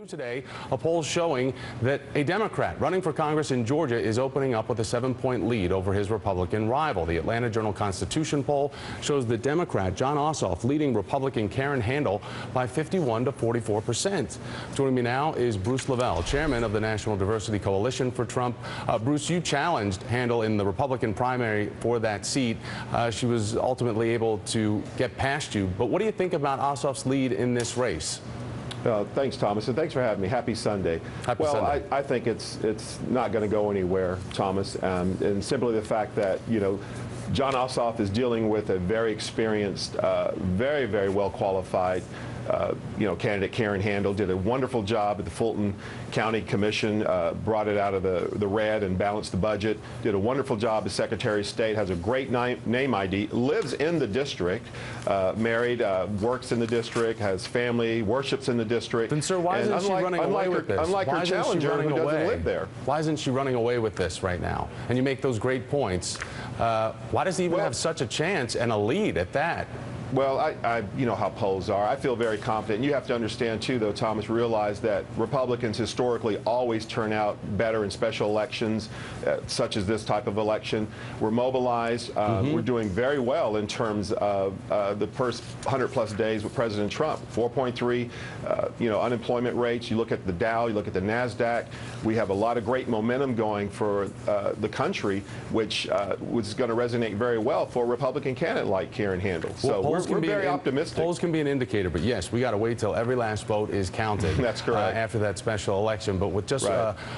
New today, a poll showing that a Democrat running for Congress in Georgia is opening up with a 7-point lead over his Republican rival. The Atlanta Journal-Constitution poll shows the Democrat Jon Ossoff leading Republican Karen Handle by 51 to 44%. Joining me now is Bruce Levell, chairman of the National Diversity Coalition for Trump. Bruce, you challenged Handle in the Republican primary for that seat. She was ultimately able to get past you. But what do you think about Ossoff's lead in this race? Thanks, Thomas, and thanks for having me. Happy Sunday. Happy Sunday. I think it's not going to go anywhere, Thomas, and simply the fact that, Jon Ossoff is dealing with a very experienced, very, very well qualified candidate. Karen Handle did a wonderful job at the Fulton County Commission, brought it out of the red and balanced the budget, did a wonderful job as Secretary of State, has a great name ID, lives in the district, married, works in the district, has family, worships in the district. Then, sir, why isn't she running away with this? Unlike her challenger who doesn't live there. Why isn't she running away with this right now? And you make those great points. Why does he even have such a chance and a lead at that? Well, you know how polls are. I feel very confident. You have to understand, too, though, Thomas, realize that Republicans historically always turn out better in special elections, such as this type of election. We're mobilized. We're doing very well in terms of the first 100-plus days with President Trump. 4.3, unemployment rates. You look at the Dow, you look at the NASDAQ. We have a lot of great momentum going for the country, which was going to resonate very well for a Republican candidate like Karen Handle. So we're very optimistic. Polls can be an indicator, but yes, we got to wait till every last vote is counted. That's correct. After that special election. But with just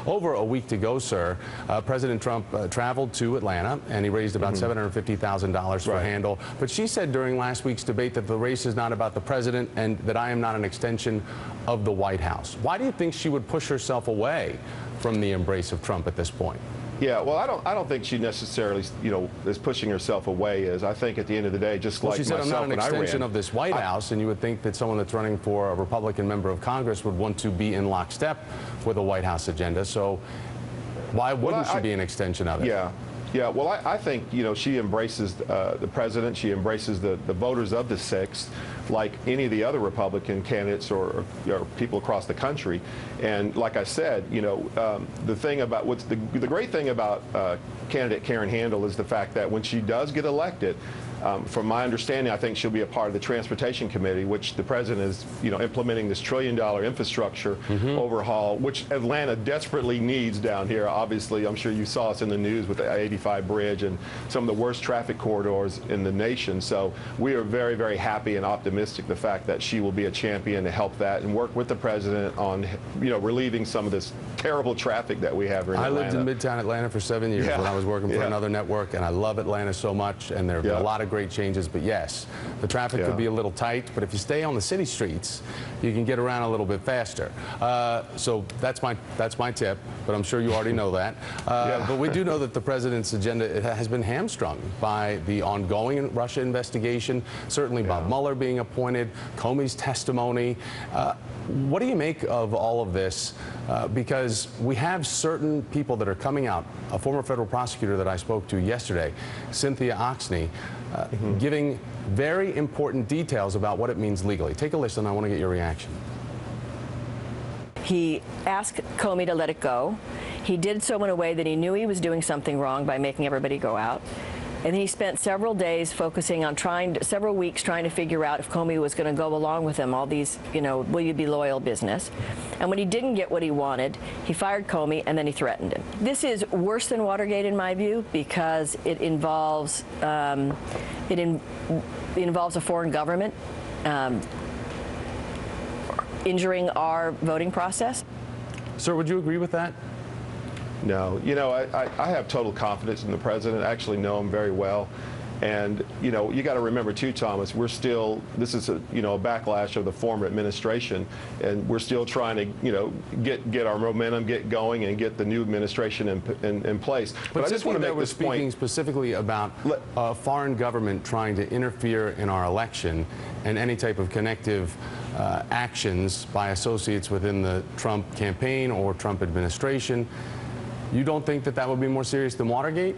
over a week to go, sir, President Trump traveled to Atlanta, and he raised about $750,000 for Handle. But she said during last week's debate that the race is not about the president and that I am not an extension of the White House. Why do you think she would push herself away from the embrace of Trump at this point? Yeah, well, I don't think she necessarily, is pushing herself away. I think at the end of the day, just like myself, she said, I'm not an extension of this White House, and you would think that someone that's running for a Republican member of Congress would want to be in lockstep with a White House agenda. So why wouldn't she be an extension of it? Yeah, well, I think, she embraces the president. She embraces the voters of the 6th, like any of the other Republican candidates or people across the country. And like I said, the thing about the great thing about candidate Karen Handle is the fact that when she does get elected, from my understanding, I think she'll be a part of the Transportation Committee, which the president is, implementing this $1 trillion infrastructure overhaul, which Atlanta desperately needs down here. Obviously, I'm sure you saw us in the news with the I-85 bridge and some of the worst traffic corridors in the nation. So we are very, very happy and optimistic the fact that she will be a champion to help that and work with the president on, relieving some of this terrible traffic that we have here in Atlanta. I lived in Midtown Atlanta for 7 years when I was working for another network, and I love Atlanta so much, and there have been a lot of great changes. But yes, the traffic could be a little tight, but if you stay on the city streets, you can get around a little bit faster. So that's my tip, but I'm sure you already know that. But we do know that the president's agenda has been hamstrung by the ongoing Russia investigation, certainly Bob Mueller being appointed, Comey's testimony. What do you make of all of this? Because we have certain people that are coming out. A former federal prosecutor that I spoke to yesterday, Cynthia Oxney, giving very important details about what it means legally. Take a listen. I want to get your reaction. He asked Comey to let it go. He did so in a way that he knew he was doing something wrong by making everybody go out. And he spent several days focusing on several weeks trying to figure out if Comey was going to go along with him, all these, will you be loyal business. And when he didn't get what he wanted, he fired Comey and then he threatened him. This is worse than Watergate in my view because it involves, involves a foreign government injuring our voting process. Sir, would you agree with that? No, I have total confidence in the president. I actually know him very well. And, you got to remember, too, Thomas, this is a backlash of the former administration, and we're still trying to, get our momentum, get going, and get the new administration in place. But I just want to make this point. Speaking specifically about a foreign government trying to interfere in our election and any type of connective actions by associates within the Trump campaign or Trump administration. You don't think that that would be more serious than Watergate?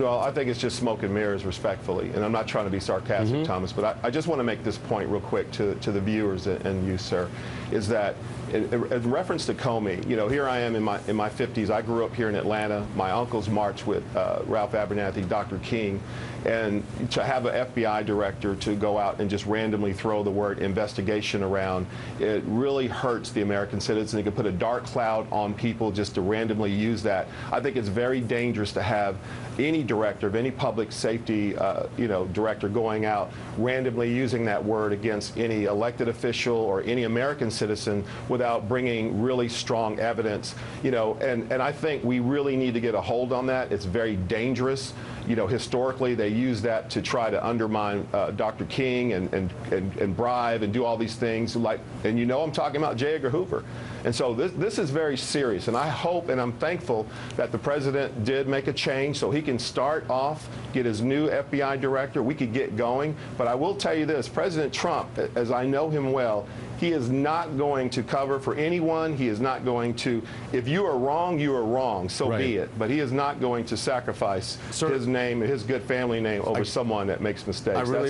Well, I think it's just smoke and mirrors, respectfully, and I'm not trying to be sarcastic, Thomas, but I just want to make this point real quick to the viewers and you, sir, is that in reference to Comey, you know, here I am in my 50s. I grew up here in Atlanta. My uncles marched with Ralph Abernathy, Dr. King, and to have an FBI director to go out and just randomly throw the word investigation around, it really hurts the American citizen. It could put a dark cloud on people just to randomly use that. I think it's very dangerous to have any director of any public safety, you know, director going out randomly using that word against any elected official or any American citizen without bringing really strong evidence, you know, and I think we really need to get a hold on that. It's very dangerous. You know, historically, they use that to try to undermine Dr. King and bribe and do all these things. Like, and you know I'm talking about J. Edgar Hoover. And so this is very serious. And I hope and I'm thankful that the president did make a change so he can start off, get his new FBI director. We could get going. But I will tell you this, President Trump, as I know him well, he is not going to cover for anyone. He is not going to, if you are wrong, you are wrong, so be it. But he is not going to sacrifice his name, his good family name over someone that makes mistakes. I really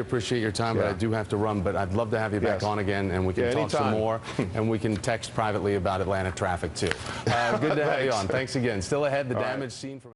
appreciate your time, but I do have to run. But I'd love to have you back on again, and we can talk some more, and we can text privately about Atlanta traffic, too. Good to have you on. Thanks again. Still ahead, the damage seen from